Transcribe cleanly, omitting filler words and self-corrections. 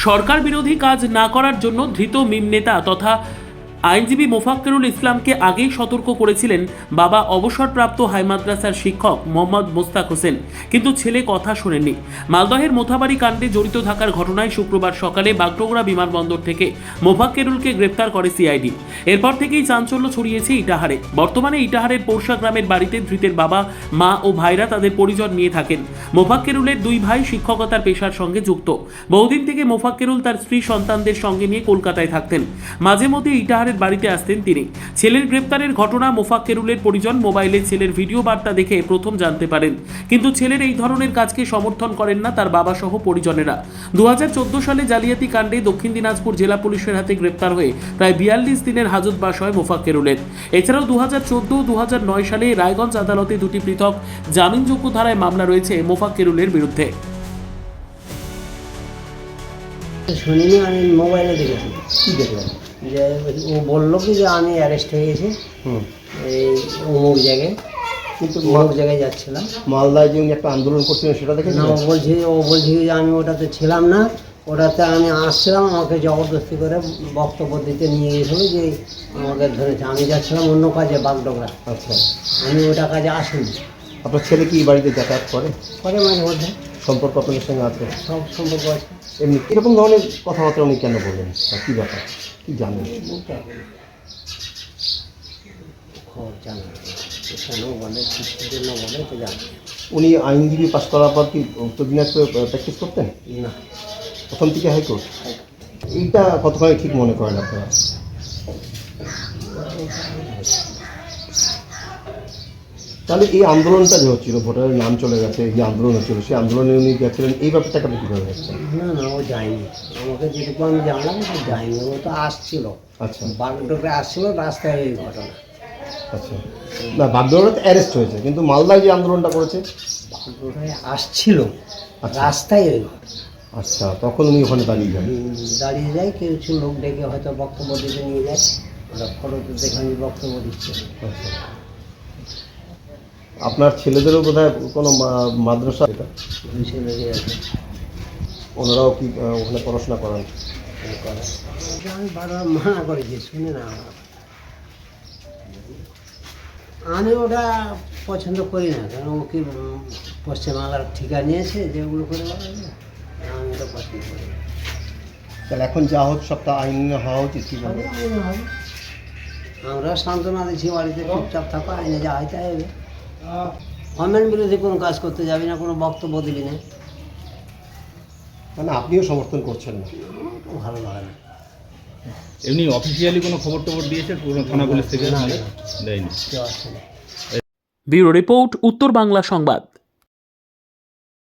সরকার বিরোধী কাজ না করার জন্য ধৃত মিম নেতা তথা আইনজীবী মোফাক্কেরুল ইসলামকে আগেই সতর্ক করেছিলেন বাবা অবসরপ্রাপ্ত হাই মাদ্রাসার শিক্ষক মোহাম্মদ মোস্তাক হোসেন, কিন্তু ছেলে কথা শোনেননি। মালদহের মোথাবাড়ি কাণ্ডে জড়িত থাকার ঘটনায় শুক্রবার সকালে বাগডোগরা বিমানবন্দর থেকে মোফাক্কেরুলকে গ্রেপ্তার করে সিআইডি। এরপর থেকেই চাঞ্চল্য ছড়িয়েছে ইটাহারে। বর্তমানে ইটাহারের পোরশা গ্রামের বাড়িতে ধৃতের বাবা, মা ও ভাইরা তাদের পরিজন নিয়ে থাকেন। মোফাক্কেরুলের দুই ভাই শিক্ষকতার পেশার সঙ্গে যুক্ত। বহুদিন থেকে মোফাক্কেরুল তার স্ত্রী সন্তানদের সঙ্গে নিয়ে কলকাতায় থাকতেন। মাঝে মধ্যে ইটাহারের বাড়িতে আসতেন তিনি। ছেলের গ্রেপ্তারের ঘটনা মোফাক্কেরুলের পরিজন মোবাইলে ছেলের ভিডিও বার্তা দেখে প্রথম জানতে পারেন, কিন্তু ছেলের এই ধরনের কাজকে সমর্থন করেন না তার বাবা সহ পরিজনেরা। 2014 সালে জালিয়াতি কাণ্ডে দক্ষিণ দিনাজপুর জেলা পুলিশের হাতে গ্রেপ্তার হয়ে প্রায় 42 দিনের হাজতবাস হয় মোফাক্কেরুলের। এছাড়াও 2014 ও 2009 সালে রায়গঞ্জ আদালতে দুটি পৃথক জামিনযোগ্য ধারায় মামলা রয়েছে মোফাক্কেরুলের বিরুদ্ধে। শুনিনি, আমি মোবাইলে দেখেছি। কি দেখলাম? যে ও বললো কি যে আমি অ্যারেস্ট হয়ে গেছি এই অমুক জায়গায়, কিন্তু অমুক জায়গায় যাচ্ছিলাম। মালদায় যে একটা আন্দোলন করছিলেন সেটা দেখে না, ও বলছি যে আমি ওটাতে ছিলাম না, ওটাতে আমি আসছিলাম, আমাকে জবরদস্তি করে বক্তব্য দিতে নিয়ে গেছিলো যে আমাকে ধরেছে। আমি যাচ্ছিলাম অন্য কাজে বাগডোগরা। আচ্ছা, আমি ওটা কাজে আসিনি। আপনার ছেলে কি বাড়িতে যাতায়াত করে? পরে মাঝে মধ্যে সম্পর্ক আপনাদের সঙ্গে আছে? সব সম্পর্ক আছে। এমনি কীরকম ধরনের কথাবার্তা উনি কেন বললেন, কী ব্যাপার, কী জানেন? খবর জানা কেন বলে, কিসের জন্য বলে তো জানি। উনি আইনজীবী পাশ করার পর কি উত্তর দিনাজপুরে প্র্যাকটিস করতেন? না, প্রথম থেকে হাইকোর্ট। এইটা কতখানি ঠিক মনে করেন আপনারা? তাহলে এই আন্দোলনটা যে হচ্ছিল, ভোটারের নাম চলে গেছে, যে আন্দোলন হচ্ছিল, সেই আন্দোলনে উনি গেছিলেন, এই ব্যাপারটাকে আপনি কীভাবে দেখছেন? না না, ও যায়নি। আমাকে যেটুকু আমি জানলাম ও যায়নি, ও তো আসছিল। আচ্ছা বাগডোগরা আসছিল, রাস্তায় এই ঘটনা। আচ্ছা, না বাগডোগরাতে অ্যারেস্ট হয়েছে, কিন্তু মালদায় যে আন্দোলনটা করেছে বাগডোগরায় আসছিল, আচ্ছা। রাস্তায় এই ঘটনা। আচ্ছা, তখন উনি ওখানে দাঁড়িয়ে যান। দাঁড়িয়ে যায়, কিছু লোক ডেকে হয়তো বক্তব্য দিতে নিয়ে যায়। ওরা ফটোতে দেখে আমি বক্তব্য দিচ্ছি। আচ্ছা, আপনার ছেলেদেরও বোধহয় কোনো মাদ্রাসা, এটা দুই ছেলে আছে, ওনারাও কি ওখানে পড়াশোনা করান? করে। আমি বারবার মানা করেছি, শুনে না। আমি ওটা পছন্দ করি না, কারণ ও কি পশ্চিমবাংলার ঠিকা নিয়েছে যেগুলো করে বলা যায়, আমি ওটা পছন্দ করি না। তাহলে এখন যা হচ্ছে সবটা আইনে হওয়া উচিত, কি বলে? আইনে হবে। আমরা সান্ত্বনা দিচ্ছি, বাড়িতে চুপচাপ থাকো, আইনে যা হয় তাই হবে। গভর্নমেন্ট বিরোধী কোনো কাজ করতে যাবি না, কোনো বক্তব্য দিবি না। মানে আপনিও সমর্থন করছেন না? ভালো লাগে না। এমনি অফিসিয়ালি কোনো খবর টবর দিয়েছে কোনো থানা পুলিশ থেকে? না, দেয়নি। কেউ আসছে না। ব্যুরো রিপোর্ট, উত্তর বাংলা সংবাদ।